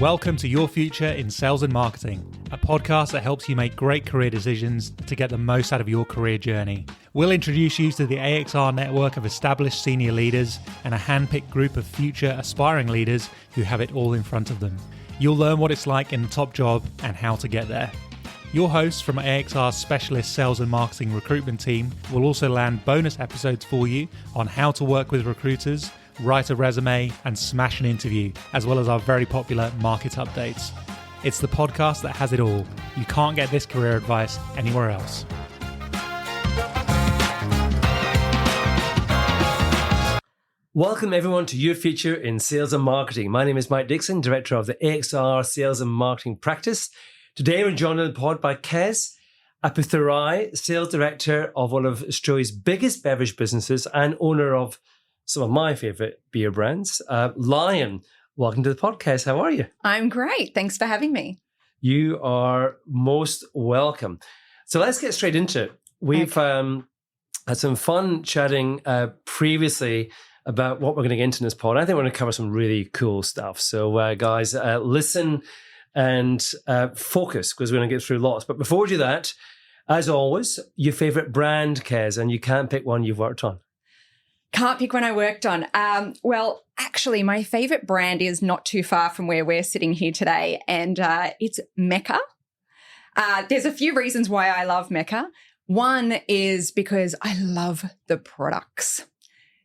Welcome to Your Future in Sales and Marketing, a podcast that helps you make great career decisions to get the most out of your career journey. We'll introduce you to the AXR network of established senior leaders and a handpicked group of future aspiring leaders who have it all in front of them. You'll learn what it's like in the top job and how to get there. Your hosts from AXR's specialist sales and marketing recruitment team will also land bonus episodes for you on how to work with recruiters, write a resume, and smash an interview, as well as our very popular market updates. It's the podcast that has it all. You can't get this career advice anywhere else. Welcome everyone to Your Future in Sales and Marketing. My name is Mike Dickson, Director of the AXR Sales and Marketing Practice. Today we're joined on the pod by Kes Appathurai, Sales Director of one of Australia's biggest beverage businesses and owner of some of my favourite beer brands, Lion. Welcome to the podcast. How are you? I'm great. Thanks for having me. You are most welcome. So let's get straight into it. We've had some fun chatting previously about what we're going to get into in this pod. I think we're going to cover some really cool stuff. So guys, listen and focus because we're going to get through lots. But before we do that, as always, your favourite brand, Kes, and you can't pick one you've worked on. Can't pick one I worked on. Well, actually, my favourite brand is not too far from where we're sitting here today, and it's Mecca. There's a few reasons why I love Mecca. One is because I love the products.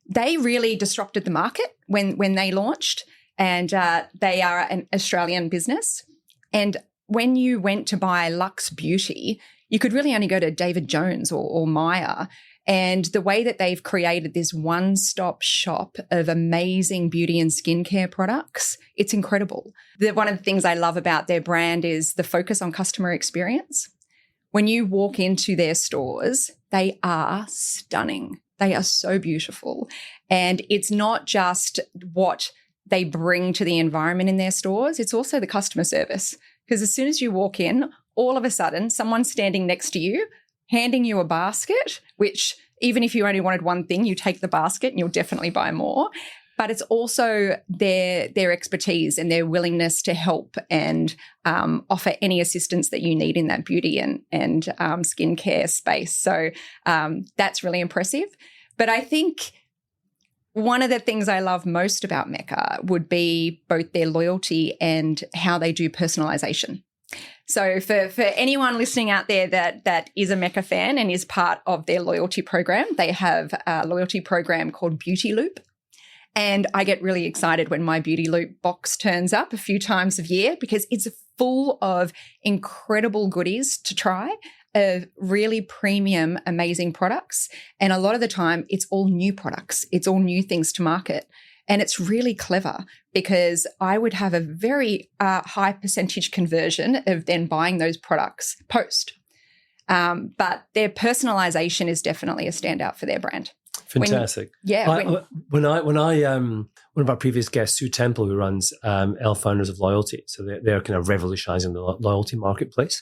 They really disrupted the market when they launched, and they are an Australian business. And when you went to buy Luxe Beauty, you could really only go to David Jones or Myer. And the way that they've created this one-stop shop of amazing beauty and skincare products, it's incredible. One of the things I love about their brand is the focus on customer experience. When you walk into their stores, they are stunning. They are so beautiful. And it's not just what they bring to the environment in their stores, it's also the customer service. Because as soon as you walk in, all of a sudden, someone's standing next to you, handing you a basket, which even if you only wanted one thing, you take the basket and you'll definitely buy more. But it's also their expertise and their willingness to help and offer any assistance that you need in that beauty and skincare space. So that's really impressive. But I think one of the things I love most about Mecca would be both their loyalty and how they do personalization. So for anyone listening out there that is a Mecca fan and is part of their loyalty program, they have a loyalty program called Beauty Loop. And I get really excited when my Beauty Loop box turns up a few times a year because it's full of incredible goodies to try, of really premium, amazing products. And a lot of the time, it's all new products. It's all new things to market. And it's really clever because I would have a very high percentage conversion of then buying those products post. But their personalization is definitely a standout for their brand. Fantastic. When one of our previous guests, Sue Temple, who runs L Founders of Loyalty, so they're kind of revolutionizing the loyalty marketplace.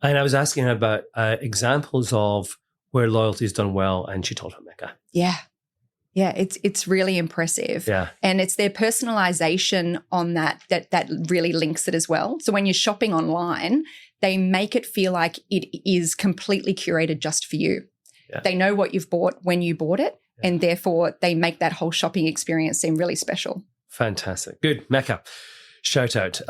And I was asking her about examples of where loyalty is done well, and she told her Mecca. Yeah, it's really impressive. Yeah. And it's their personalization on that really links it as well. So when you're shopping online, they make it feel like it is completely curated just for you. Yeah. They know what you've bought when you bought it, and therefore they make that whole shopping experience seem really special. Fantastic. Good. Mecca. Shout out.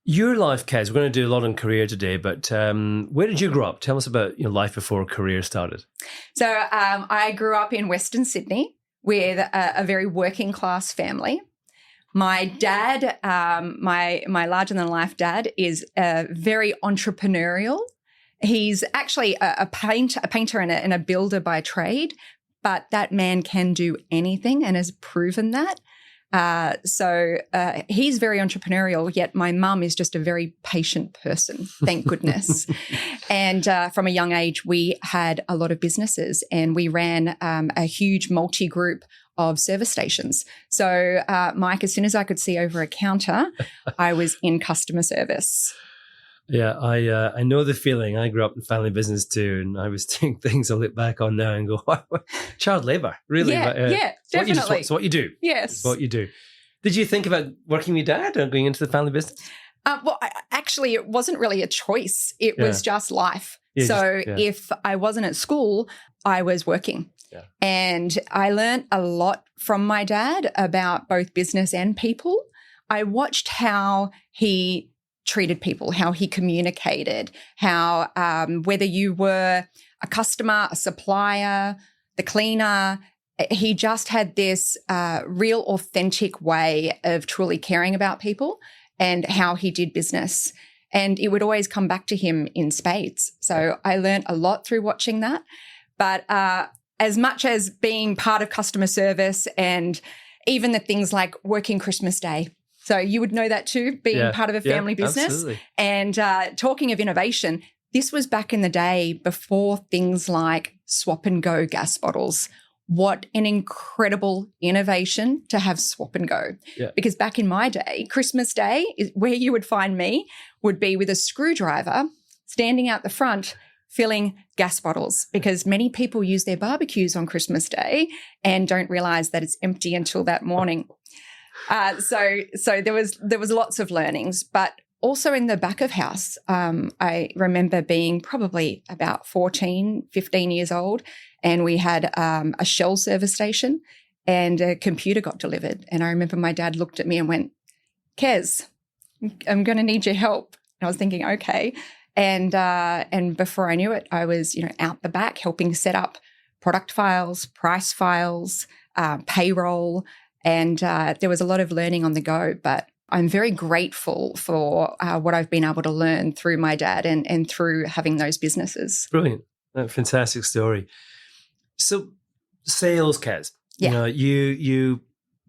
Your life, Kes, we're going to do a lot on career today, but where did you grow up? Tell us about your life before career started. So I grew up in Western Sydney with a very working class family. My dad, my larger-than-life dad, is very entrepreneurial. He's actually a painter and a builder by trade, but that man can do anything and has proven that. So he's very entrepreneurial, yet my mum is just a very patient person, thank goodness. And from a young age, we had a lot of businesses and we ran a huge multi-group of service stations. So, Mike, as soon as I could see over a counter, I was in customer service. Yeah, I know the feeling. I grew up in family business too, and I was doing things I look back on now and go, child labour, really? Yeah, but, definitely. It's what you do. Yes. It's what you do. Did you think about working with your dad or going into the family business? Actually, it wasn't really a choice. It was just life. If I wasn't at school, I was working. Yeah. And I learned a lot from my dad about both business and people. I watched how he treated people, how he communicated, how whether you were a customer, a supplier, the cleaner, he just had this real authentic way of truly caring about people and how he did business. And it would always come back to him in spades. So I learned a lot through watching that. But as much as being part of customer service and even the things like working Christmas Day. So you would know that too, being part of a family business. Absolutely. And talking of innovation, this was back in the day before things like swap and go gas bottles. What an incredible innovation to have swap and go. Yeah. Because back in my day, Christmas Day, where you would find me, would be with a screwdriver standing out the front filling gas bottles, because many people use their barbecues on Christmas Day and don't realize that it's empty until that morning. So there was lots of learnings, but also in the back of house, I remember being probably about 14, 15 years old, and we had a Shell service station and a computer got delivered. And I remember my dad looked at me and went, "Kez, I'm going to need your help." And I was thinking, okay. And before I knew it, I was, out the back helping set up product files, price files, payroll, and there was a lot of learning on the go. But I'm very grateful for what I've been able to learn through my dad and through having those businesses. Brilliant. Fantastic story. So sales, Kez. Yeah. You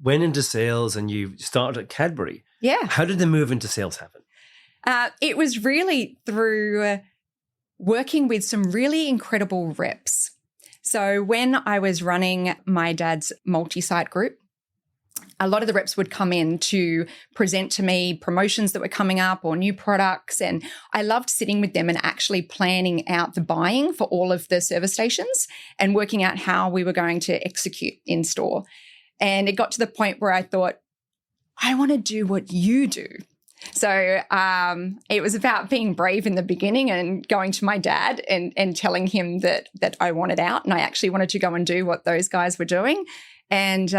went into sales and you started at Cadbury. Yeah. How did the move into sales happen? It was really through working with some really incredible reps. So when I was running my dad's multi-site group, a lot of the reps would come in to present to me promotions that were coming up or new products. And I loved sitting with them and actually planning out the buying for all of the service stations and working out how we were going to execute in store. And it got to the point where I thought, I want to do what you do. So it was about being brave in the beginning and going to my dad and telling him that I wanted out and I actually wanted to go and do what those guys were doing. And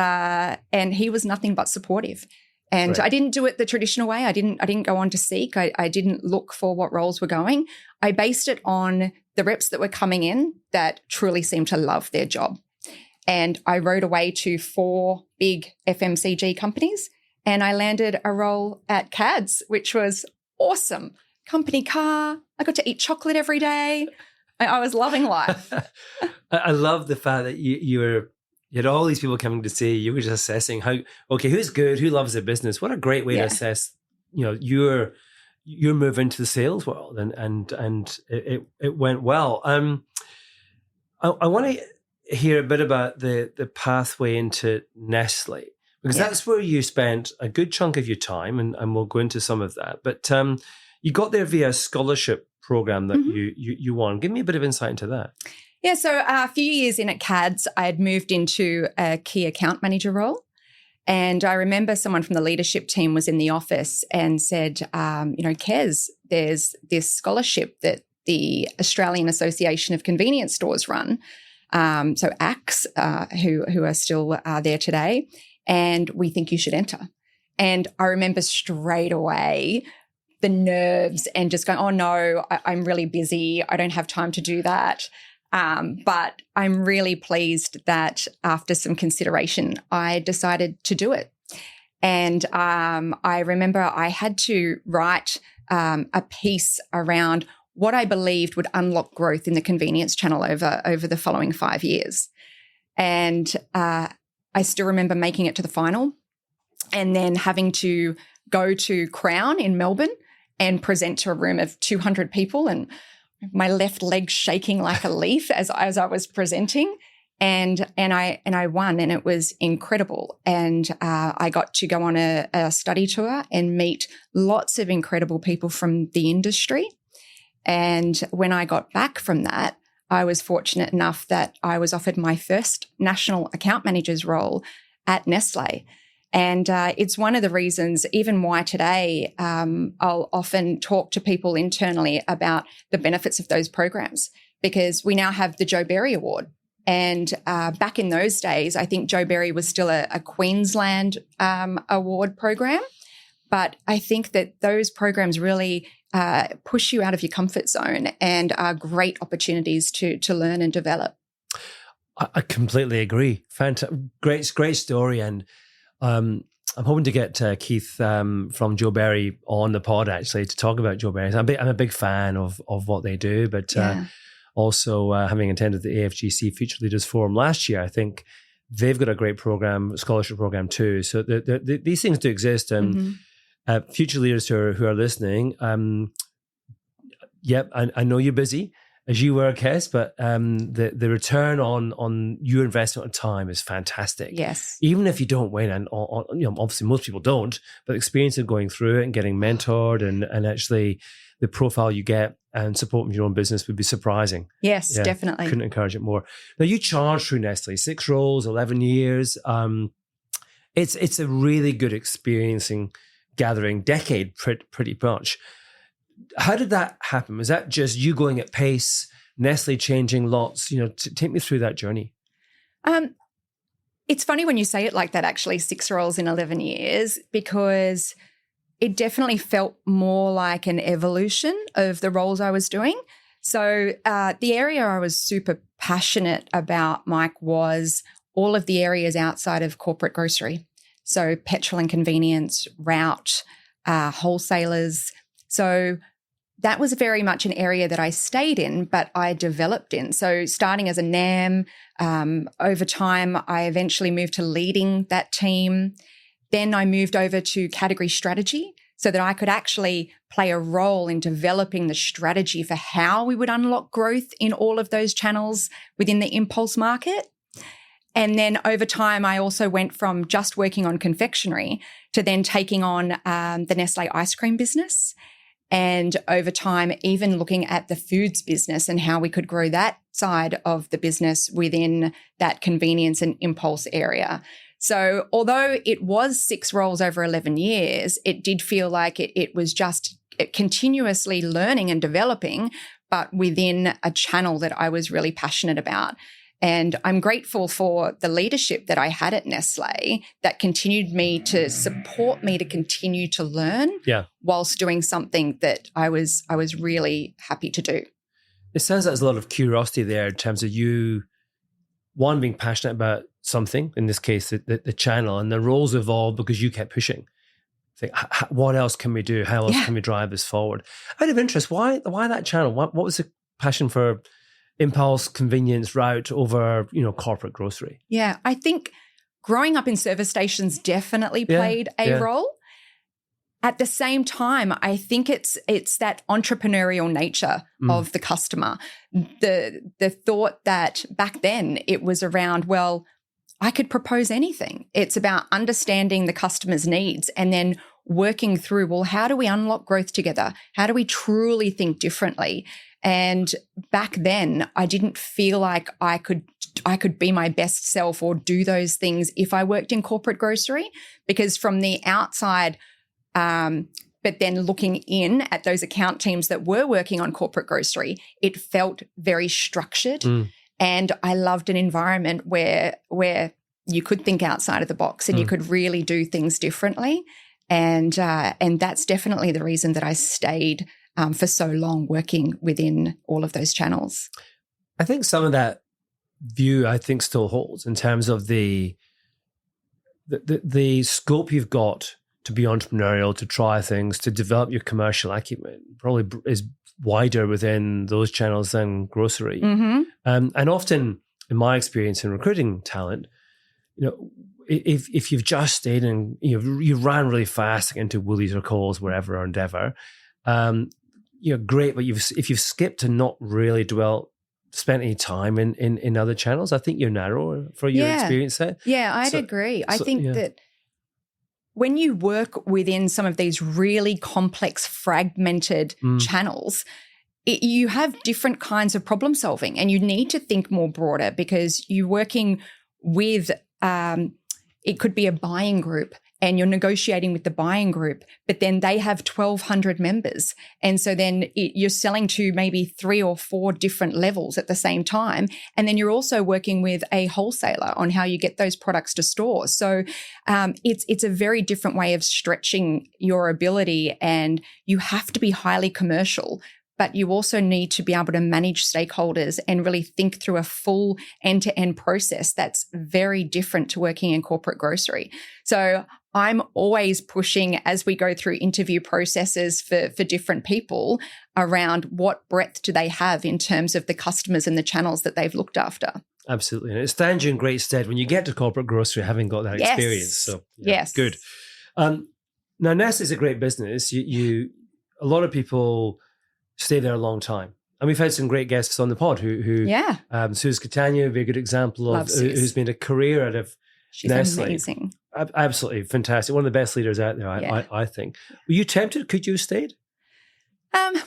he was nothing but supportive. And right. I didn't do it the traditional way. I didn't go on to seek. I didn't look for what roles were going. I based it on the reps that were coming in that truly seemed to love their job. And I rode away to 4 big FMCG companies. And I landed a role at CADS, which was awesome. Company car. I got to eat chocolate every day. I was loving life. I love the fact that you had all these people coming to see you. You were just assessing who's good, who loves their business. What a great way to assess, your move into the sales world, and it went well. I want to hear a bit about the pathway into Nestle. Because that's where you spent a good chunk of your time, and we'll go into some of that. But you got there via a scholarship program that you won. Give me a bit of insight into that. Yeah, so a few years in at CADS, I had moved into a key account manager role. And I remember someone from the leadership team was in the office and said, Kez, there's this scholarship that the Australian Association of Convenience Stores run. So AACS, who are still there today. And we think you should enter. And I remember straight away the nerves and just going, oh no, I'm really busy. I don't have time to do that. But I'm really pleased that after some consideration, I decided to do it. And I remember I had to write a piece around what I believed would unlock growth in the convenience channel over the following 5 years. And I still remember making it to the final and then having to go to Crown in Melbourne and present to a room of 200 people and my left leg shaking like a leaf as I was presenting. And I won, and it was incredible. And I got to go on a study tour and meet lots of incredible people from the industry. And when I got back from that, I was fortunate enough that I was offered my first national account manager's role at Nestle. And it's one of the reasons, even why today, I'll often talk to people internally about the benefits of those programs, because we now have the Joe Berry Award. And back in those days, I think Joe Berry was still a Queensland award program. But I think that those programs really push you out of your comfort zone and are great opportunities to learn and develop. I completely agree. Great story. And I'm hoping to get Keith from Joe Berry on the pod, actually, to talk about Joe Berry. I'm a big fan of what they do, but also having attended the AFGC Future Leaders Forum last year, I think they've got a great program, scholarship program too. So these things do exist. And future leaders who are listening, I know you're busy, as you were, Kes, but the return on your investment of time is fantastic. Yes. Even if you don't win, and obviously most people don't, but the experience of going through it and getting mentored and actually the profile you get and support from your own business would be surprising. Yes, definitely. Couldn't encourage it more. Now, you charged through Nestle, 6 roles, 11 years. It's a really good experiencing gathering decade, pretty much. How did that happen? Was that just you going at pace, Nestle changing lots? Take me through that journey. It's funny when you say it like that, actually, 6 roles in 11 years, because it definitely felt more like an evolution of the roles I was doing. So the area I was super passionate about, Mike, was all of the areas outside of corporate grocery. So petrol and convenience, route, wholesalers. So that was very much an area that I stayed in, but I developed in. So starting as a NAM, over time, I eventually moved to leading that team. Then I moved over to category strategy so that I could actually play a role in developing the strategy for how we would unlock growth in all of those channels within the impulse market. And then over time, I also went from just working on confectionery to then taking on the Nestle ice cream business. And over time, even looking at the foods business and how we could grow that side of the business within that convenience and impulse area. So although it was 6 roles over 11 years, it did feel like it was just continuously learning and developing, but within a channel that I was really passionate about. And I'm grateful for the leadership that I had at Nestle that continued me to support me to continue to learn whilst doing something that I was really happy to do. It sounds like there's a lot of curiosity there in terms of you, one, being passionate about something, in this case, the channel, and the roles evolved because you kept pushing. Think, what else can we do? How else can we drive this forward? Out of interest, why that channel? What was the passion for impulse, convenience, route over, corporate grocery? Yeah, I think growing up in service stations definitely played a role. At the same time, I think it's that entrepreneurial nature of the customer. The thought that back then it was around, well, I could propose anything. It's about understanding the customer's needs and then working through, well, how do we unlock growth together? How do we truly think differently? And back then, I didn't feel like I could be my best self or do those things if I worked in corporate grocery, because from the outside, but then looking in at those account teams that were working on corporate grocery, it felt very structured. And I loved an environment where you could think outside of the box and you could really do things differently. And that's definitely the reason that I stayed for so long working within all of those channels. I think some of that view, still holds in terms of the scope you've got to be entrepreneurial, to try things, to develop your commercial acumen, probably is wider within those channels than grocery. And often, in my experience in recruiting talent, if you've just stayed and you ran really fast into Woolies or Coles, wherever, or Endeavour, great. But if you've skipped and not really spent any time in other channels, I think you're narrower for your experience set. Yeah, I'd agree. I think that when you work within some of these really complex, fragmented channels, you have different kinds of problem solving, and you need to think more broader because you're working with it could be a buying group and you're negotiating with the buying group, but then they have 1,200 members. And so then you're selling to maybe 3 or 4 different levels at the same time. And then you're also working with a wholesaler on how you get those products to store. So it's a very different way of stretching your ability, and you have to be highly commercial, but you also need to be able to manage stakeholders and really think through a full end-to-end process that's very different to working in corporate grocery. So I'm always pushing as we go through interview processes for different people around what breadth do they have in terms of the customers and the channels that they've looked after. Absolutely. And it stands you in great stead when you get to corporate grocery, having got that experience. So, yes. Good. Now, Nestle's a great business. A lot of people stay there a long time. And we've had some great guests on the pod who Suze Catania, a very good example of who's made a career out of She's Nestle. amazing. Absolutely fantastic. One of the best leaders out there, I think. Were you tempted? Could you have stayed?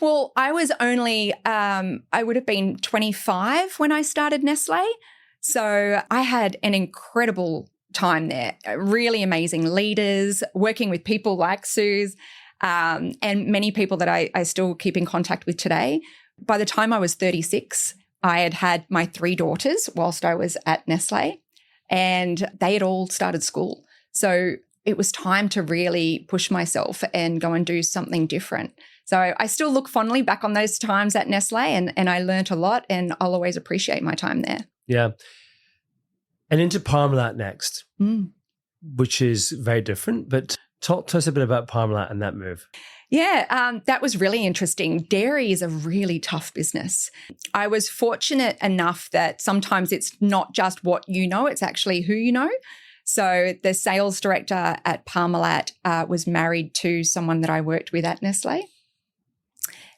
Well, I was only, I would have been 25 when I started Nestle. So I had an incredible time there, really amazing leaders, working with people like Suze, and many people that I still keep in contact with today. By the time I was 36, I had had my 3 daughters whilst I was at Nestle, and they had all started school. So it was time to really push myself and go and do something different. So I still look fondly back on those times at Nestle, and I learnt a lot, and I'll always appreciate my time there. Yeah. And into Parmalat next, which is very different, but talk to us a bit about Parmalat and that move. Yeah, that was really interesting. Dairy is a really tough business. I was fortunate enough that sometimes it's not just what you know, it's actually who you know. So the sales director at Parmalat was married to someone that I worked with at Nestle.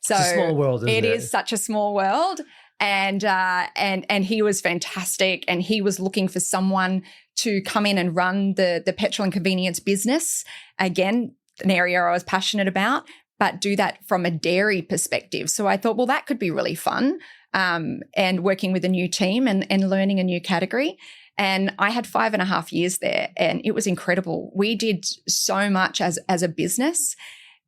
So it's a small world, isn't it? It is such a small world. And he was fantastic, and he was looking for someone to come in and run the petrol and convenience business. Again, an area I was passionate about, but do that from a dairy perspective. So I thought, well, that could be really fun, and working with a new team and learning a new category. And I had 5.5 years there, and it was incredible. We did so much as a business,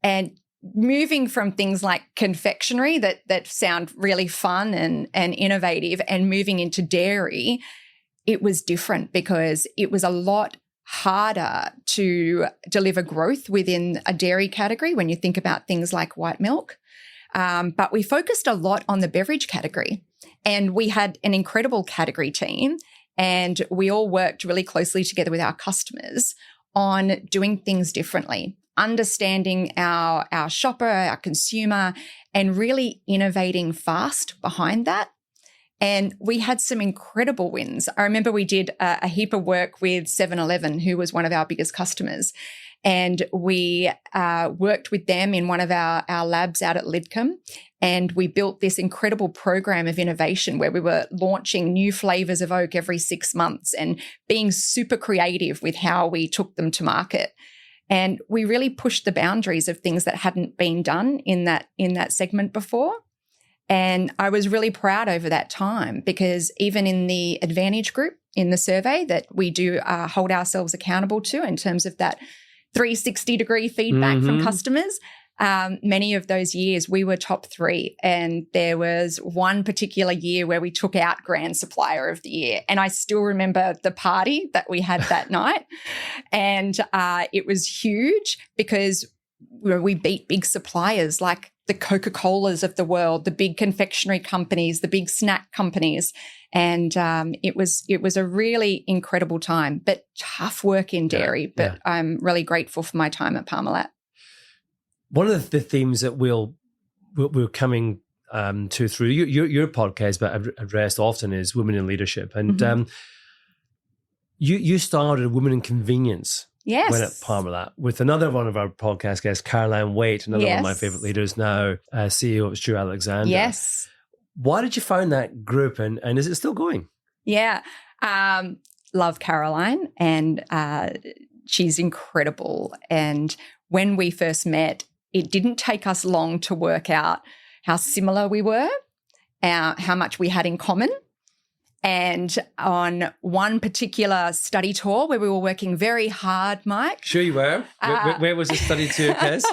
and moving from things like confectionery that sound really fun and innovative, and moving into dairy, it was different because it was a lot harder to deliver growth within a dairy category when you think about things like white milk. But we focused a lot on the beverage category, and we had an incredible category team, and we all worked really closely together with our customers on doing things differently, understanding our shopper, our consumer, and really innovating fast behind that. And we had some incredible wins. I remember we did a heap of work with 7-Eleven, who was one of our biggest customers. And we worked with them in one of our labs out at Lidcombe. And we built this incredible program of innovation where we were launching new flavors of oat every 6 months and being super creative with how we took them to market. And we really pushed the boundaries of things that hadn't been done in that segment before. And I was really proud over that time, because even in the Advantage group in the survey that we do hold ourselves accountable to in terms of that 360-degree feedback from customers, many of those years we were top 3. And there was one particular year where we took out Grand Supplier of the Year. And I still remember the party that we had that night. And it was huge because we beat big suppliers like the Coca-Colas of the world, the big confectionery companies, the big snack companies. And it was a really incredible time, but tough work in dairy. But I'm really grateful for my time at Parmalat. One of the themes that we're coming to through your podcast, but addressed often, is women in leadership. And you started Women in Convenience. Yes. When at Parmalat with another one of our podcast guests, Caroline Waite, another one of my favorite leaders now, CEO of Stu Alexander. Yes. Why did you found that group, and is it still going? Yeah. Love Caroline, and she's incredible. And when we first met, it didn't take us long to work out how similar we were, how much we had in common. And on one particular study tour where we were working very hard, Mike. Sure you were. Where was the study tour, Kes?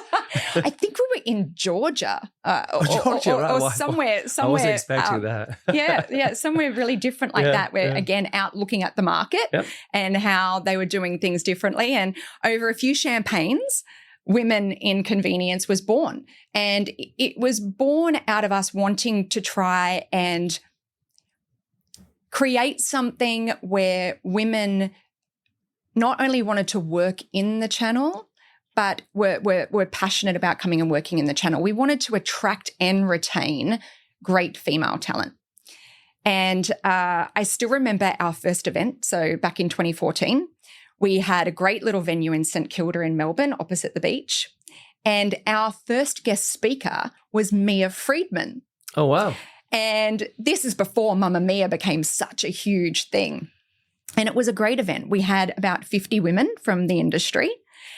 I think we were in Georgia. Georgia, right. Or somewhere. I wasn't expecting that. yeah, somewhere really different like that, where, again, out looking at the market and how they were doing things differently. And over a few champagnes, Women in Convenience was born. And it was born out of us wanting to try and create something where women not only wanted to work in the channel, but were passionate about coming and working in the channel. We wanted to attract and retain great female talent. And I still remember our first event. So back in 2014, we had a great little venue in St Kilda in Melbourne, opposite the beach. And our first guest speaker was Mia Friedman. Oh, wow. And this is before Mamma Mia became such a huge thing. And it was a great event. We had about 50 women from the industry.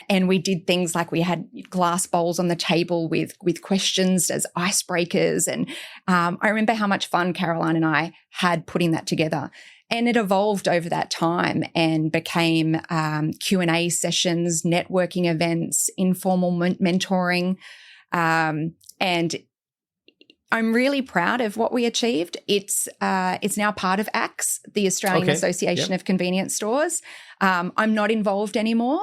And we did things like we had glass bowls on the table with questions as icebreakers. And I remember how much fun Caroline and I had putting that together. And it evolved over that time and became Q&A sessions, networking events, informal mentoring. And I'm really proud of what we achieved. It's now part of AACS, the Australian Association of Convenience Stores. I'm not involved anymore,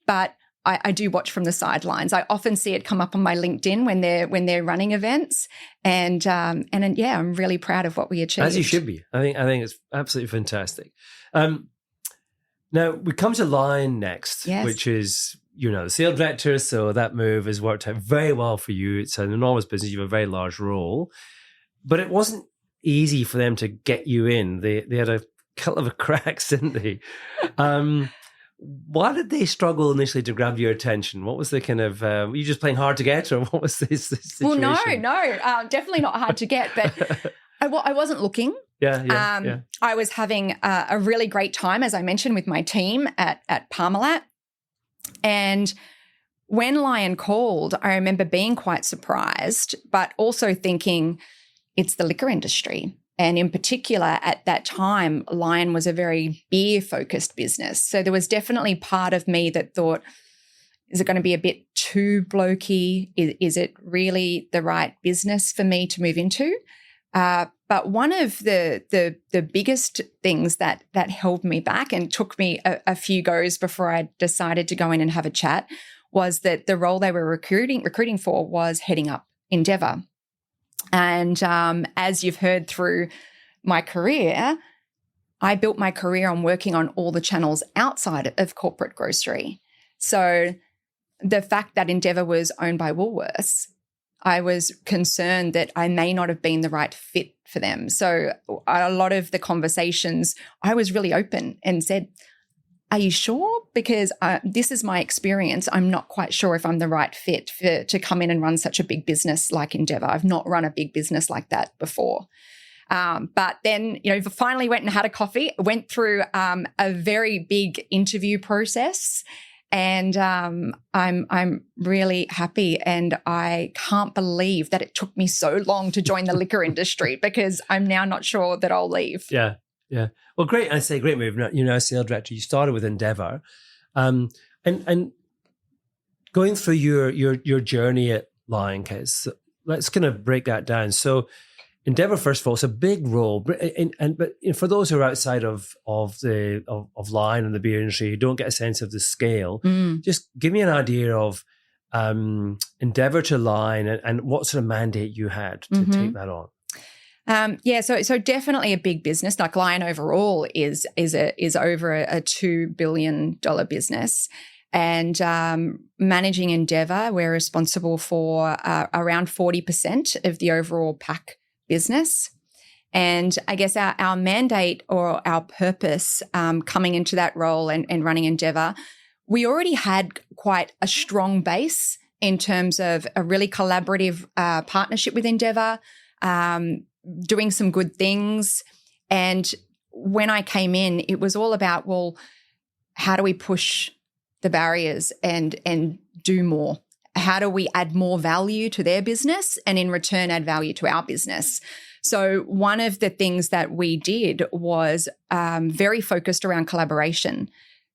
but I do watch from the sidelines. I often see it come up on my LinkedIn when they're running events, and I'm really proud of what we achieved. As you should be. I think it's absolutely fantastic. Now we come to Lion next, which is the sales director. So that move has worked out very well for you. It's an enormous business. You have a very large role, but it wasn't easy for them to get you in. They had a couple of cracks, didn't they? Why did they struggle initially to grab your attention? What was the kind of, were you just playing hard to get, or what was this situation? Well, no, definitely not hard to get, but I wasn't looking. Yeah. I was having a really great time, as I mentioned, with my team at Parmalat. And when Lion called, I remember being quite surprised, but also thinking it's the liquor industry. And in particular, at that time, Lion was a very beer-focused business. So there was definitely part of me that thought, is it going to be a bit too blokey? Is it really the right business for me to move into? But one of the biggest things that held me back and took me a few goes before I decided to go in and have a chat was that the role they were recruiting for was heading up Endeavour. And as you've heard through my career, I built my career on working on all the channels outside of corporate grocery. So the fact that Endeavour was owned by Woolworths, I was concerned that I may not have been the right fit for them. So a lot of the conversations, I was really open and said, are you sure? Because this is my experience. I'm not quite sure if I'm the right fit to come in and run such a big business like Endeavour. I've not run a big business like that before. But then, finally went and had a coffee, went through a very big interview process. And I'm really happy, and I can't believe that it took me so long to join the liquor industry, because I'm now not sure that I'll leave. Yeah. Well, great. I say great move. As sales director, you started with Endeavour, and going through your journey at Lion, Kes, let's kind of break that down. So, Endeavour, first of all, it's a big role, but for those who are outside of Lion and the beer industry who don't get a sense of the scale, just give me an idea of Endeavour to Lion and what sort of mandate you had to take that on. So definitely a big business. Like Lion overall is over a $2 billion business. And managing Endeavour, we're responsible for around 40% of the overall pack business. And I guess our mandate or our purpose coming into that role and running Endeavour, we already had quite a strong base in terms of a really collaborative partnership with Endeavour, doing some good things. And when I came in, it was all about, well, how do we push the barriers and do more? How do we add more value to their business and in return add value to our business? So one of the things that we did was very focused around collaboration.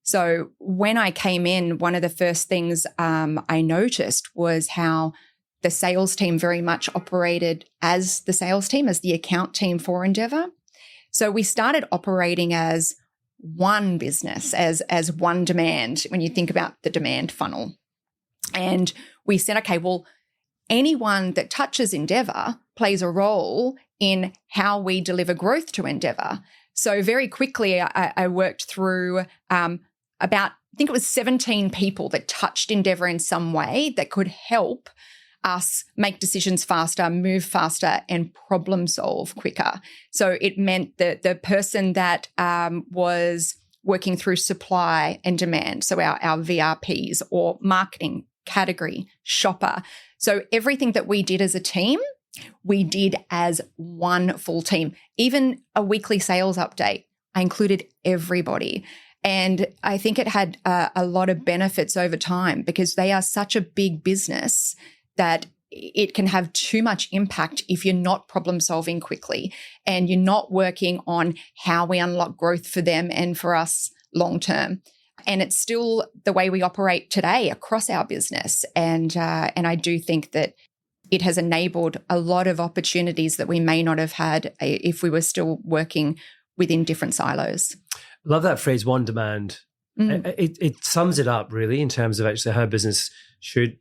So when I came in, one of the first things I noticed was how the sales team very much operated as the sales team, as the account team for Endeavour. So we started operating as one business, as one demand, when you think about the demand funnel. And we said, okay, well, anyone that touches Endeavour plays a role in how we deliver growth to Endeavour. So very quickly, I worked through about, I think it was 17 people that touched Endeavour in some way that could help us make decisions faster, move faster, and problem solve quicker. So it meant that the person that was working through supply and demand, so our VRPs, or marketing, category, shopper. So everything that we did as a team, we did as one full team. Even a weekly sales update, I included everybody. And I think it had a lot of benefits over time because they are such a big business that it can have too much impact if you're not problem solving quickly and you're not working on how we unlock growth for them and for us long term. And it's still the way we operate today across our business. And I do think that it has enabled a lot of opportunities that we may not have had if we were still working within different silos. Love that phrase, one demand. It sums it up really in terms of actually how business should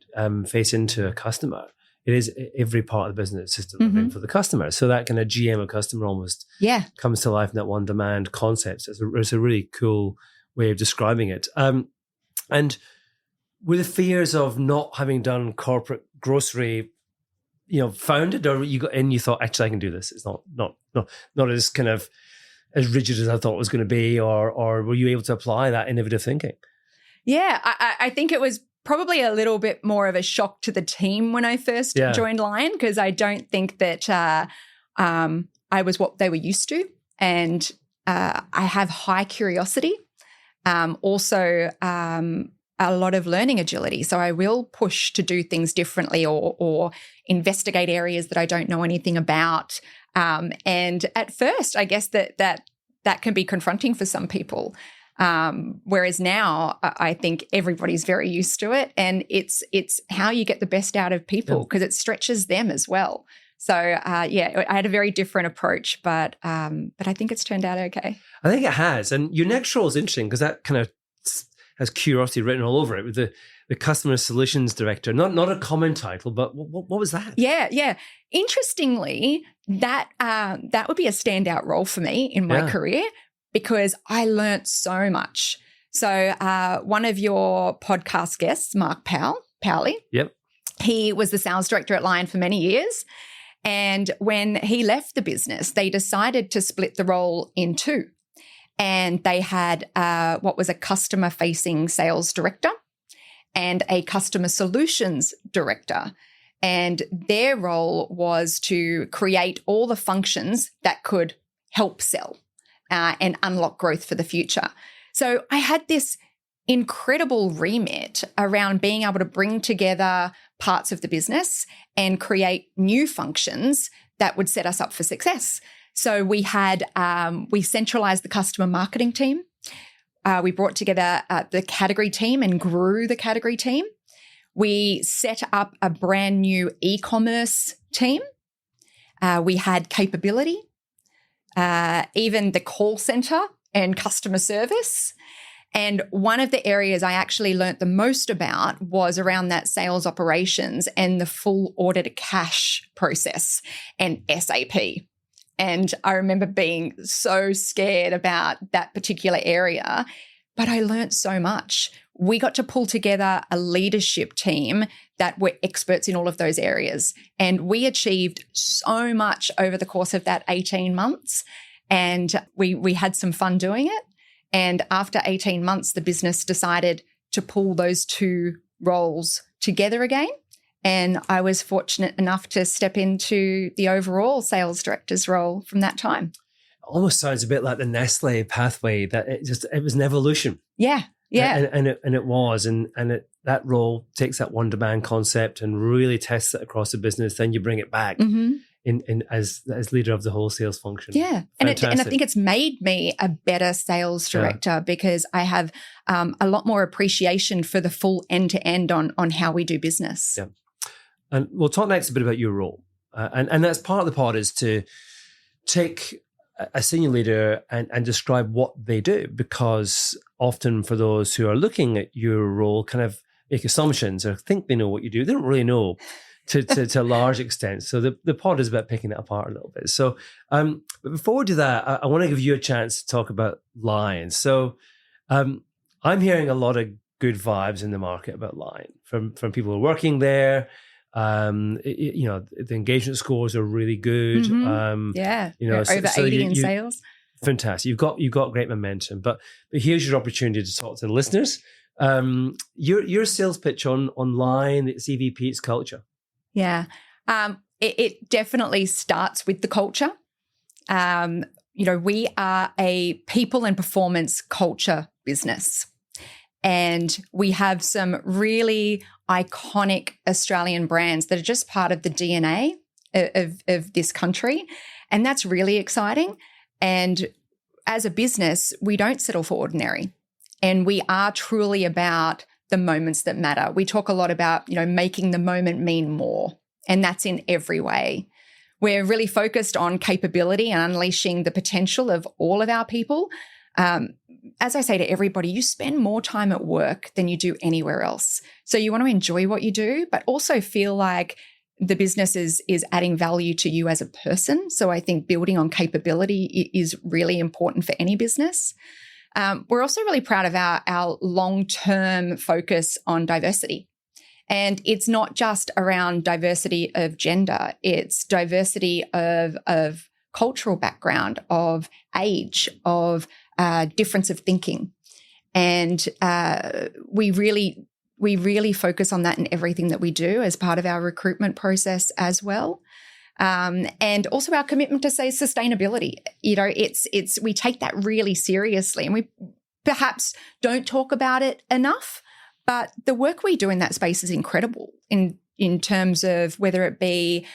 face into a customer. It is every part of the business is delivering for the customer. So that kind of GM of customer almost comes to life in that one demand concept. It's a really cool way of describing it. And were the fears of not having done corporate grocery, founded, or you got in, you thought, actually, I can do this. It's not as kind of as rigid as I thought it was going to be, or were you able to apply that innovative thinking? Yeah, I think it was probably a little bit more of a shock to the team when I first joined Lion, because I don't think that I was what they were used to. And I have high curiosity, also a lot of learning agility. So I will push to do things differently or investigate areas that I don't know anything about. And at first, I guess that can be confronting for some people. Whereas now I think everybody's very used to it, and it's how you get the best out of people because it stretches them as well. So I had a very different approach, but I think it's turned out okay. I think it has. And your next role is interesting because that kind of has curiosity written all over it with the customer solutions director. Not a common title, but what was that? Yeah. Interestingly, that would be a standout role for me in my career because I learnt so much. So one of your podcast guests, Mark Powley, he was the sales director at Lion for many years. And when he left the business, they decided to split the role in two. And they had what was a customer-facing sales director and a customer solutions director. And their role was to create all the functions that could help sell and unlock growth for the future. So I had this incredible remit around being able to bring together parts of the business and create new functions that would set us up for success. So we had, we centralized the customer marketing team. We brought together the category team and grew the category team. We set up a brand new e-commerce team. We had capability, even the call center and customer service. And one of the areas I actually learnt the most about was around that sales operations and the full order to cash process and SAP. And I remember being so scared about that particular area, but I learnt so much. We got to pull together a leadership team that were experts in all of those areas. And we achieved so much over the course of that 18 months. And we had some fun doing it. And after 18 months, the business decided to pull those two roles together again. And I was fortunate enough to step into the overall sales director's role from that time. Almost sounds a bit like the Nestle pathway, that it was an evolution. Yeah. And it was. And that role takes that one demand concept and really tests it across the business. Then you bring it back as leader of the whole sales function. Yeah. And I think it's made me a better sales director because I have a lot more appreciation for the full end-to-end on how we do business. Yeah. And we'll talk next a bit about your role. And that's part of the pod is to take a senior leader and describe what they do, because often for those who are looking at your role kind of make assumptions or think they know what you do. They don't really know to a large extent. So the pod is about picking that apart a little bit. So but before we do that, I want to give you a chance to talk about Lion. So I'm hearing a lot of good vibes in the market about Lion from people who are working there. The engagement scores are really good. Over 80 in sales. Fantastic. You've got great momentum. But here's your opportunity to talk to the listeners. Your sales pitch online, it's EVP, it's culture. Yeah. It definitely starts with the culture. We are a people and performance culture business. And we have some really iconic Australian brands that are just part of the DNA of this country. And that's really exciting. And as a business, we don't settle for ordinary. And we are truly about the moments that matter. We talk a lot about, making the moment mean more. And that's in every way. We're really focused on capability and unleashing the potential of all of our people. As I say to everybody, you spend more time at work than you do anywhere else. So you want to enjoy what you do, but also feel like the business is adding value to you as a person. So I think building on capability is really important for any business. We're also really proud of our long-term focus on diversity. And it's not just around diversity of gender, it's diversity of cultural background, of age, of difference of thinking. And we really focus on that in everything that we do as part of our recruitment process as well. And also our commitment to say sustainability. We take that really seriously, and we perhaps don't talk about it enough, but the work we do in that space is incredible in terms of whether it be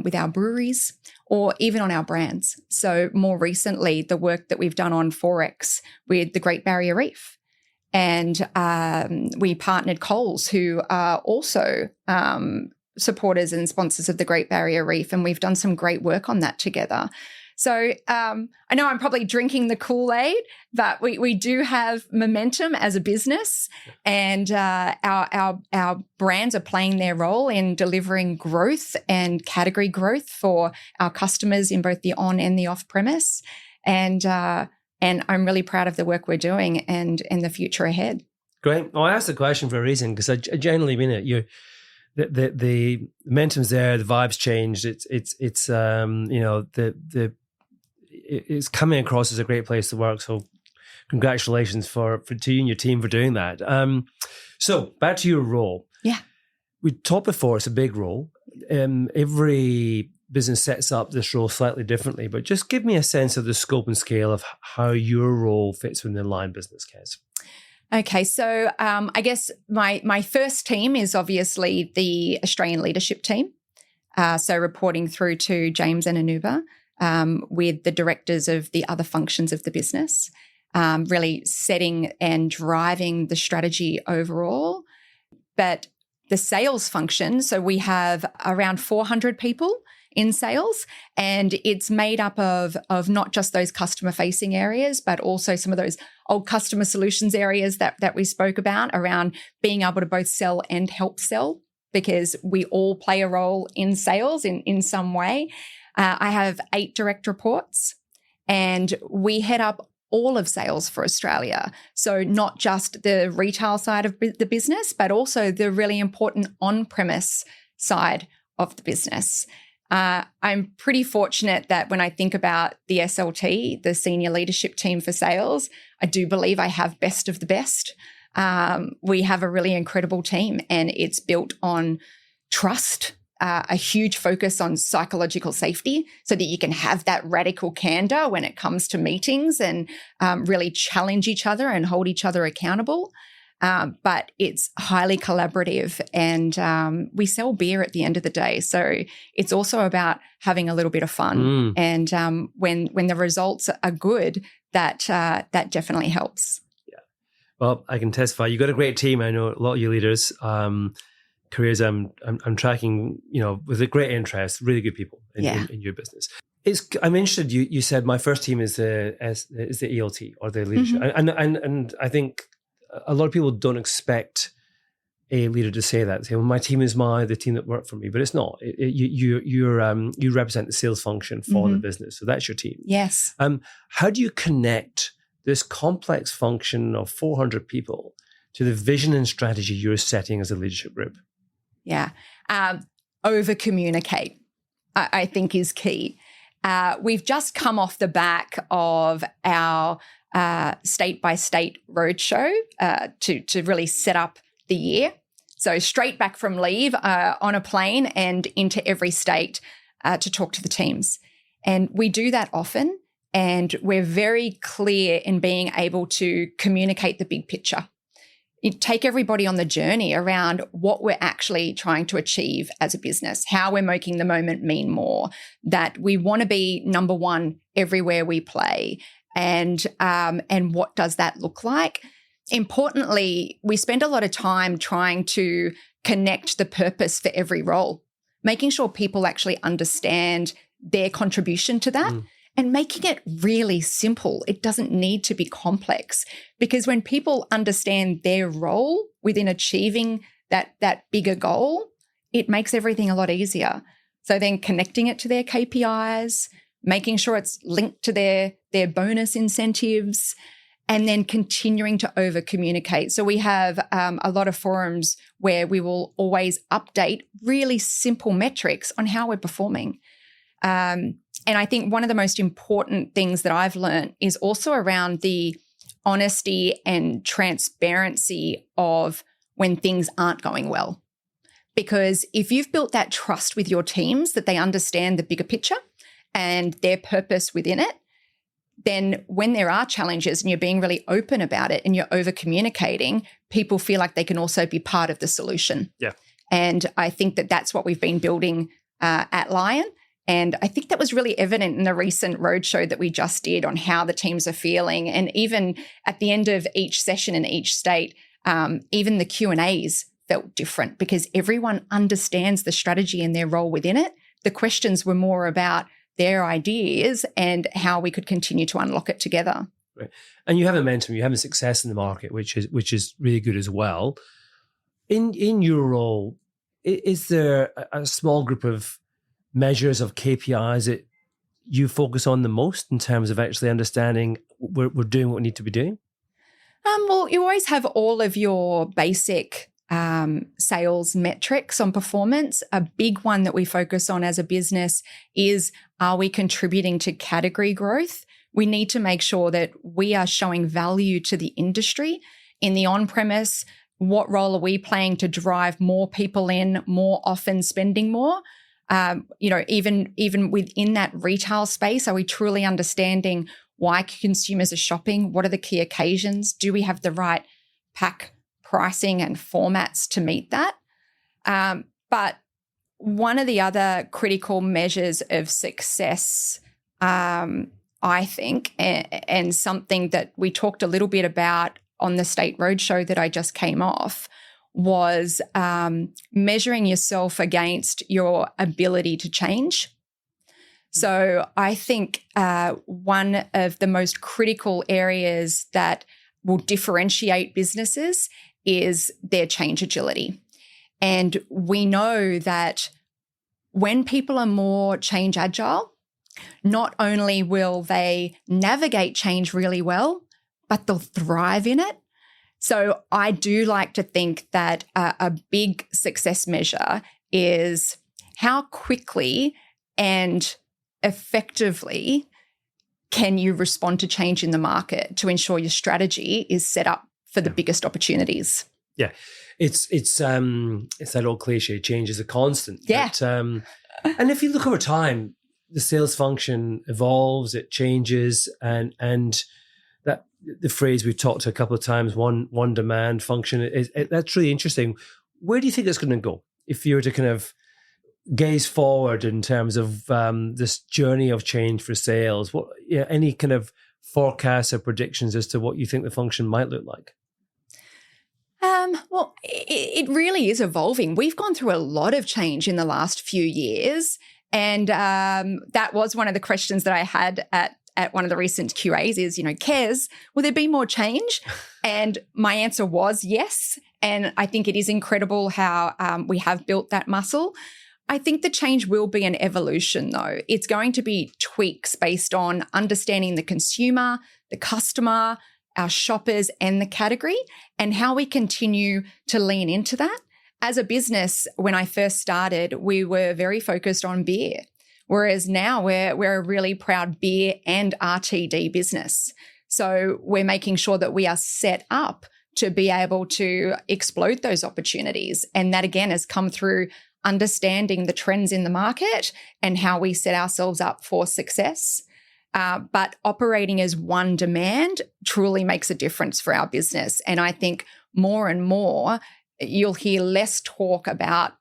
with our breweries or even on our brands. So more recently, the work that we've done on Forex with the Great Barrier Reef. And we partnered Coles, who are also supporters and sponsors of the Great Barrier Reef, and we've done some great work on that together. So I know I'm probably drinking the Kool-Aid, but we do have momentum as a business, and our brands are playing their role in delivering growth and category growth for our customers in both the on and the off premise. And I'm really proud of the work we're doing and the future ahead. Great. Well, I asked the question for a reason, because I genuinely mean it. The momentum's there, the vibes changed. It's coming across as a great place to work. So congratulations to you and your team for doing that. So back to your role. Yeah. We talked before, it's a big role. Every business sets up this role slightly differently, but just give me a sense of the scope and scale of how your role fits within the Lion business case. Okay, so I guess my first team is obviously the Australian leadership team. So reporting through to James and Anuba with the directors of the other functions of the business, really setting and driving the strategy overall. But the sales function, so we have around 400 people in sales, and it's made up of not just those customer-facing areas, but also some of those old customer solutions areas that we spoke about around being able to both sell and help sell, because we all play a role in sales in some way. I have 8 direct reports, and we head up all of sales for Australia. So not just the retail side of the business, but also the really important on-premise side of the business. I'm pretty fortunate that when I think about the SLT, the senior leadership team for sales, I do believe I have best of the best. We have a really incredible team, and it's built on trust, a huge focus on psychological safety so that you can have that radical candor when it comes to meetings and really challenge each other and hold each other accountable. but it's highly collaborative, and we sell beer at the end of the day. So it's also about having a little bit of fun. And when the results are good, that definitely helps. Yeah. Well, I can testify. You've got a great team. I know a lot of you leaders. Careers I'm tracking, with a great interest. Really good people in your business. I'm interested. You said my first team is the ELT or the leadership, and I think a lot of people don't expect a leader to say that. Say, well, my team is the team that worked for me, but it's not. You represent the sales function for the business, so that's your team. Yes. How do you connect this complex function of 400 people to the vision and strategy you're setting as a leadership group? Yeah. Over communicate, I think, is key. We've just come off the back of our state-by-state roadshow to really set up the year. So straight back from leave on a plane and into every state to talk to the teams. And we do that often, and we're very clear in being able to communicate the big picture. You take everybody on the journey around what we're actually trying to achieve as a business, how we're making the moment mean more, that we want to be number one everywhere we play, and what does that look like? Importantly, we spend a lot of time trying to connect the purpose for every role, making sure people actually understand their contribution to that. And making it really simple. It doesn't need to be complex, because when people understand their role within achieving that bigger goal, it makes everything a lot easier. So then connecting it to their KPIs, making sure it's linked to their bonus incentives, and then continuing to over communicate. So we have a lot of forums where we will always update really simple metrics on how we're performing. And I think one of the most important things that I've learned is also around the honesty and transparency of when things aren't going well. Because if you've built that trust with your teams that they understand the bigger picture and their purpose within it, then when there are challenges and you're being really open about it and you're over communicating, people feel like they can also be part of the solution. Yeah. And I think that that's what we've been building at Lion. And I think that was really evident in the recent roadshow that we just did on how the teams are feeling. And even at the end of each session in each state, even the Q&As felt different because everyone understands the strategy and their role within it. The questions were more about their ideas and how we could continue to unlock it together. Right. And you have momentum, you have a success in the market, which is really good as well. In your role, is there a small group of measures of KPIs that you focus on the most in terms of actually understanding we're doing what we need to be doing? Well, you always have all of your basic sales metrics on performance. A big one that we focus on as a business is, are we contributing to category growth? We need to make sure that we are showing value to the industry. In the on-premise, what role are we playing to drive more people in more often, spending more? Even within that retail space, are we truly understanding why consumers are shopping? What are the key occasions? Do we have the right pack pricing and formats to meet that? But one of the other critical measures of success, I think, and something that we talked a little bit about on the state roadshow that I just came off, was measuring yourself against your ability to change. So I think one of the most critical areas that will differentiate businesses is their change agility. And we know that when people are more change agile, not only will they navigate change really well, but they'll thrive in it. So I do like to think that a big success measure is how quickly and effectively can you respond to change in the market to ensure your strategy is set up for the biggest opportunities. Yeah, it's that old cliche, change is a constant. Yeah. But, and if you look over time, the sales function evolves, it changes, and that the phrase we've talked a couple of times, one demand function, that's really interesting. Where do you think it's going to go? If you were to kind of gaze forward in terms of this journey of change for sales, any kind of forecasts or predictions as to what you think the function might look like? Well, it really is evolving. We've gone through a lot of change in the last few years. And that was one of the questions that I had at one of the recent QAs is, Kez, will there be more change? And my answer was yes. And I think it is incredible how we have built that muscle. I think the change will be an evolution, though. It's going to be tweaks based on understanding the consumer, the customer, our shoppers, and the category, and how we continue to lean into that. As a business, when I first started, we were very focused on beer, whereas now we're a really proud beer and RTD business. So we're making sure that we are set up to be able to exploit those opportunities. And that, again, has come through understanding the trends in the market and how we set ourselves up for success. But operating as one demand truly makes a difference for our business. And I think more and more, you'll hear less talk about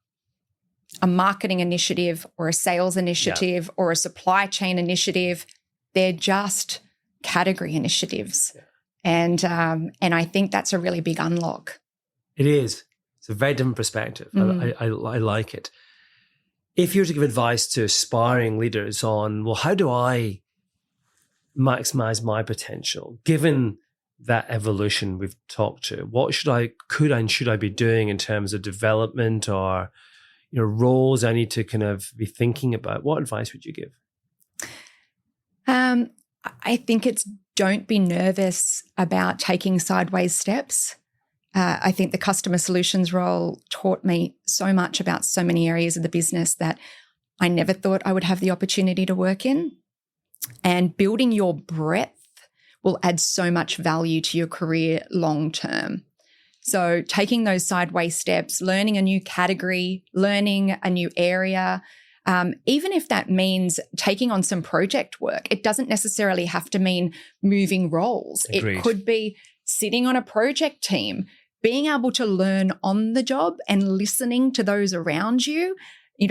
a marketing initiative or a sales initiative or a supply chain initiative. They're just category initiatives. Yeah. And I think that's a really big unlock. It is. It's a very different perspective. I like it. If you were to give advice to aspiring leaders on, well, how do I maximize my potential, given that evolution we've talked to, what should I be doing in terms of development or roles I need to kind of be thinking about? What advice would you give? I think it's don't be nervous about taking sideways steps. I think the customer solutions role taught me so much about so many areas of the business that I never thought I would have the opportunity to work in. And building your breadth will add so much value to your career long term. So taking those sideways steps, learning a new category, learning a new area, even if that means taking on some project work, it doesn't necessarily have to mean moving roles. Agreed. It could be sitting on a project team, being able to learn on the job and listening to those around you,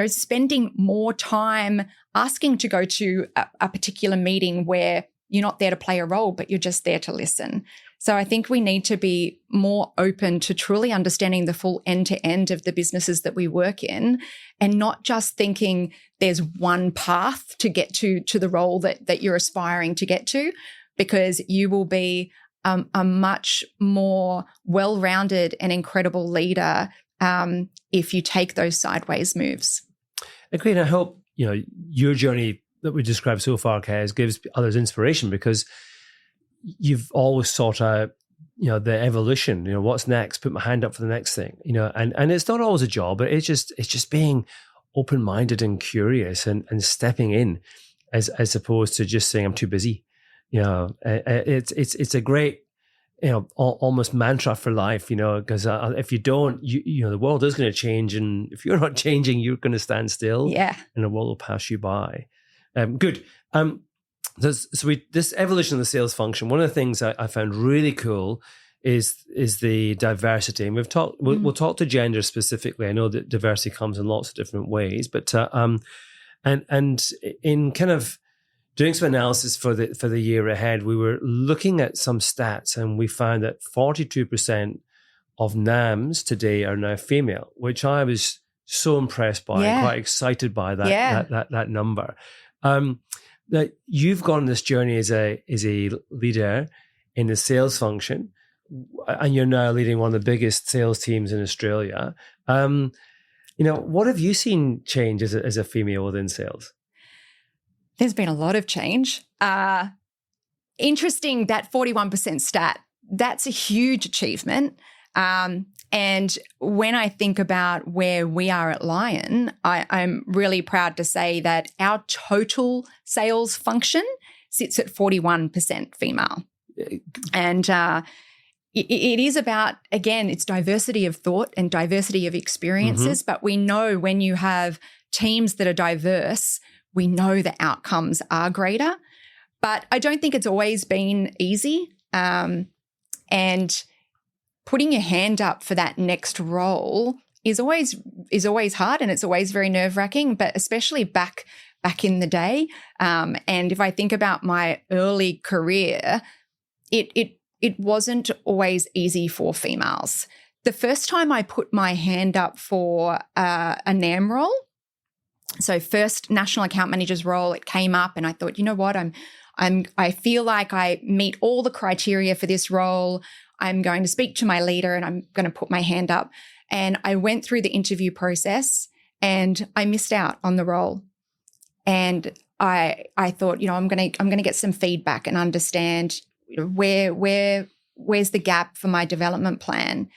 spending more time asking to go to a particular meeting where you're not there to play a role, but you're just there to listen. So I think we need to be more open to truly understanding the full end-to-end of the businesses that we work in and not just thinking there's one path to get to the role that you're aspiring to get to, because you will be a much more well-rounded and incredible leader if you take those sideways moves. Agreed. I hope, your journey that we described so far, Kez, gives others inspiration, because you've always sought out, the evolution, what's next, put my hand up for the next thing, and it's not always a job, but it's just being open-minded and curious and stepping in as opposed to just saying I'm too busy. It's a great, almost mantra for life, because if you don't, the world is going to change. And if you're not changing, you're going to stand still. Yeah. And the world will pass you by. Good. This evolution of the sales function, one of the things I found really cool is the diversity. And we'll talk to gender specifically. I know that diversity comes in lots of different ways, but, and in kind of doing some analysis for the year ahead, we were looking at some stats, and we found that 42% of NAMs today are now female, which I was so impressed by and quite excited by that number. Now you've gone on this journey as a leader in the sales function, and you're now leading one of the biggest sales teams in Australia. What have you seen change as a female within sales? There's been a lot of change. Interesting, that 41% stat, that's a huge achievement. And when I think about where we are at Lion, I'm really proud to say that our total sales function sits at 41% female. And it is about, again, it's diversity of thought and diversity of experiences, but we know when you have teams that are diverse, we know the outcomes are greater. But I don't think it's always been easy. And putting your hand up for that next role is always hard, and it's always very nerve-wracking, but especially back in the day. And if I think about my early career, it wasn't always easy for females. The first time I put my hand up for a NAM role, so first national account manager's role, it came up, and I thought, you know what, I feel like I meet all the criteria for this role. I'm going to speak to my leader, and I'm going to put my hand up. And I went through the interview process, and I missed out on the role. And I thought, you know, I'm going to get some feedback and understand, you know, where's the gap for my development plan.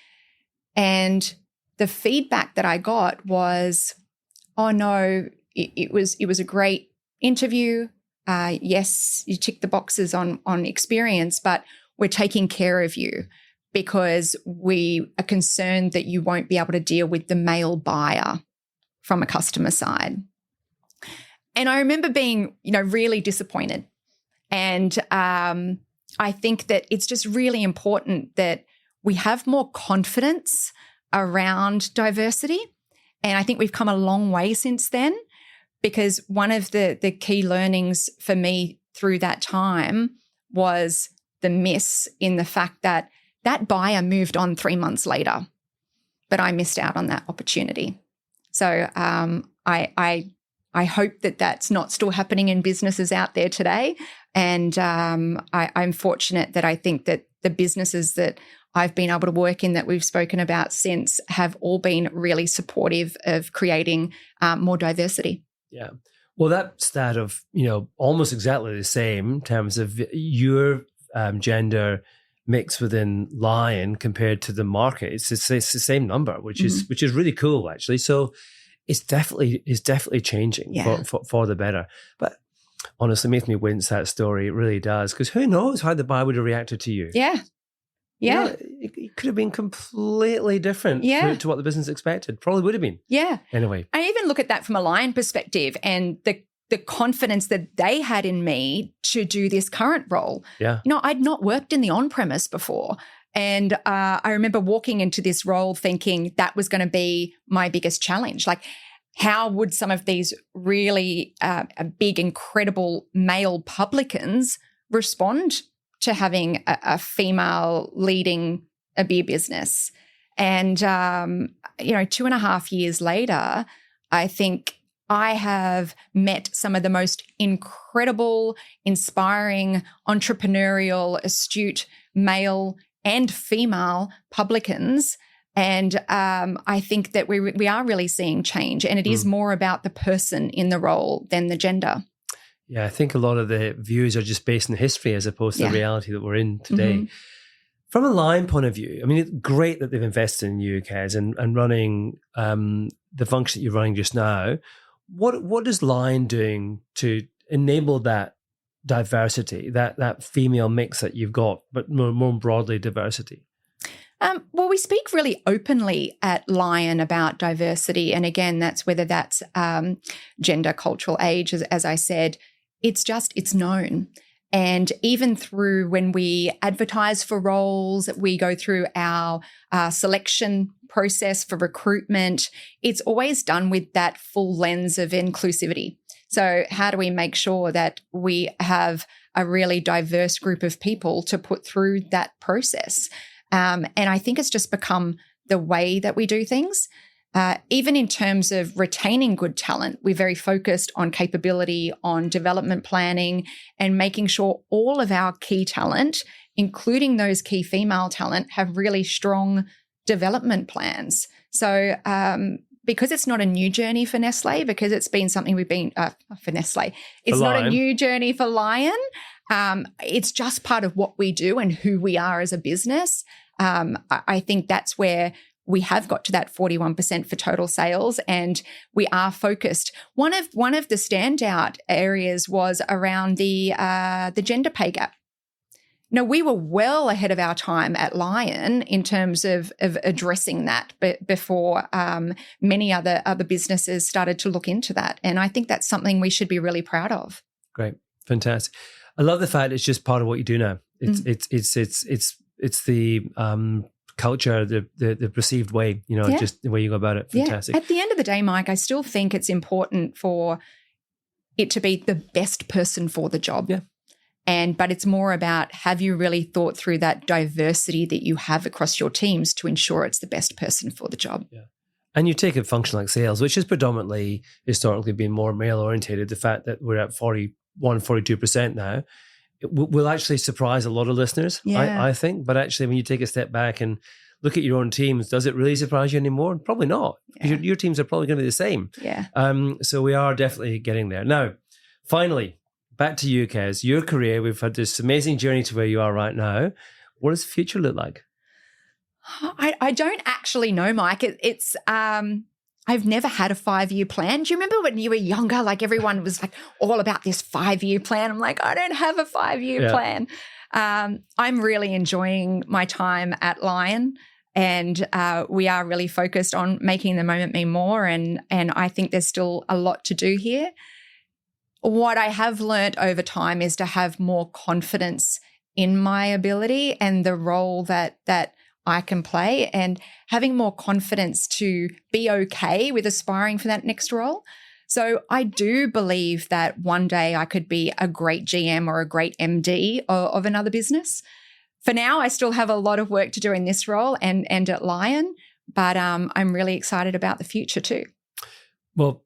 And the feedback that I got was, oh no, it was a great interview. Yes, you tick the boxes on experience, but we're taking care of you because we are concerned that you won't be able to deal with the male buyer from a customer side. And I remember being, you know, really disappointed. And I think that it's just really important that we have more confidence around diversity. And I think we've come a long way since then, because one of the key learnings for me through that time was the miss in the fact that buyer moved on 3 months later, but I missed out on that opportunity. So I hope that that's not still happening in businesses out there today. And I'm fortunate that I think that the businesses that I've been able to work in that we've spoken about since have all been really supportive of creating more diversity. Yeah. Well, that stat of, you know, almost exactly the same in terms of your gender mix within Lion compared to the market. It's the same number, which is really cool, actually. So it's definitely changing for the better. But honestly, it makes me wince, that story. It really does, because who knows how the buyer would have reacted to you. Yeah. Yeah. You know, it could have been completely different to what the business expected. Probably would have been. Yeah. Anyway. I even look at that from a Lion perspective and the confidence that they had in me to do this current role. Yeah. You know, I'd not worked in the on-premise before. And I remember walking into this role thinking that was going to be my biggest challenge. Like, how would some of these really big, incredible male publicans respond to having a female leading a beer business? And, 2.5 years later, I think I have met some of the most incredible, inspiring, entrepreneurial, astute male and female publicans. And I think that we are really seeing change, and it is more about the person in the role than the gender. Yeah, I think a lot of the views are just based in history as opposed to the reality that we're in today. From a Lion point of view, I mean, it's great that they've invested in you, Kez, and running the function that you're running just now. What is Lion doing to enable that diversity, that female mix that you've got, but more broadly, diversity? Well, we speak really openly at Lion about diversity. And again, that's whether that's gender, cultural, age, as I said, it's known. And even through when we advertise for roles, we go through our selection process for recruitment. It's always done with that full lens of inclusivity. So how do we make sure that we have a really diverse group of people to put through that process? And I think it's just become the way that we do things. Even in terms of retaining good talent, we're very focused on capability, on development planning, and making sure all of our key talent, including those key female talent, have really strong development plans. So because it's not a new journey for Nestle, because it's been something we've been, for Nestle, it's not a new journey for Lion. It's just part of what we do and who we are as a business. I think that's where we have got to that 41% for total sales, and we are focused. One of the standout areas was around the gender pay gap. No, we were well ahead of our time at Lion in terms of addressing that, but before many other businesses started to look into that. And I think that's something we should be really proud of. Great. Fantastic. I love the fact it's just part of what you do now. It's the culture, the perceived way, just the way you go about it. Fantastic. Yeah. At the end of the day, Mike, I still think it's important for it to be the best person for the job. Yeah. But it's more about, have you really thought through that diversity that you have across your teams to ensure it's the best person for the job? Yeah. And you take a function like sales, which has predominantly historically been more male orientated. The fact that we're at 42% now, it will actually surprise a lot of listeners, I think. But actually, when you take a step back and look at your own teams, does it really surprise you anymore? Probably not. Because your teams are probably going to be the same. Yeah. So we are definitely getting there. Now, finally, back to you, Kez. Your career, we've had this amazing journey to where you are right now. What does the future look like? I don't actually know, Mike. It's I've never had a 5-year plan. Do you remember when you were younger, like everyone was like all about this 5-year plan? I'm like, I don't have a 5-year plan. I'm really enjoying my time at Lion, and we are really focused on making the moment mean more. And I think there's still a lot to do here. What I have learnt over time is to have more confidence in my ability and the role that I can play, and having more confidence to be okay with aspiring for that next role. So I do believe that one day I could be a great GM or a great MD of another business. For now, I still have a lot of work to do in this role and at Lion, but I'm really excited about the future too. Well,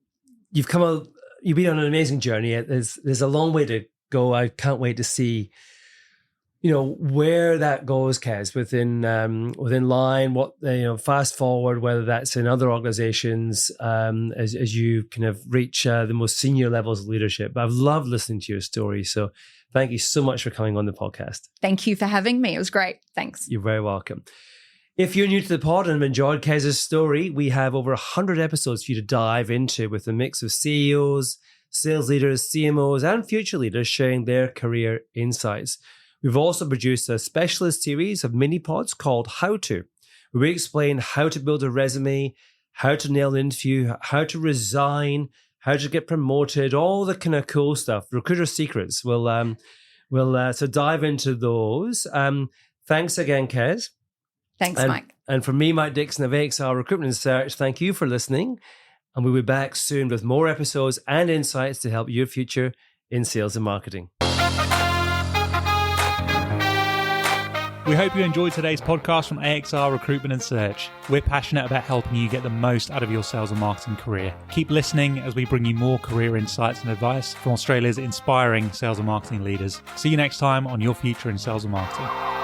you've been on an amazing journey. There's a long way to go. I can't wait to see where that goes, Kez, within Lion, what fast forward, whether that's in other organizations, as you kind of reach the most senior levels of leadership. But I've loved listening to your story. So thank you so much for coming on the podcast. Thank you for having me. It was great. Thanks. You're very welcome. If you're new to the pod and have enjoyed Kez's story, we have over 100 episodes for you to dive into with a mix of CEOs, sales leaders, CMOs, and future leaders sharing their career insights. We've also produced a specialist series of mini pods called How To, where we explain how to build a resume, how to nail an interview, how to resign, how to get promoted, all the kind of cool stuff, recruiter secrets. We'll so dive into those. Thanks again, Kez. Thanks, Mike. And from me, Mike Dickson of AACS Recruitment and Search, thank you for listening. And we'll be back soon with more episodes and insights to help your future in sales and marketing. We hope you enjoyed today's podcast from AXR Recruitment and Search. We're passionate about helping you get the most out of your sales and marketing career. Keep listening as we bring you more career insights and advice from Australia's inspiring sales and marketing leaders. See you next time on Your Future in Sales and Marketing.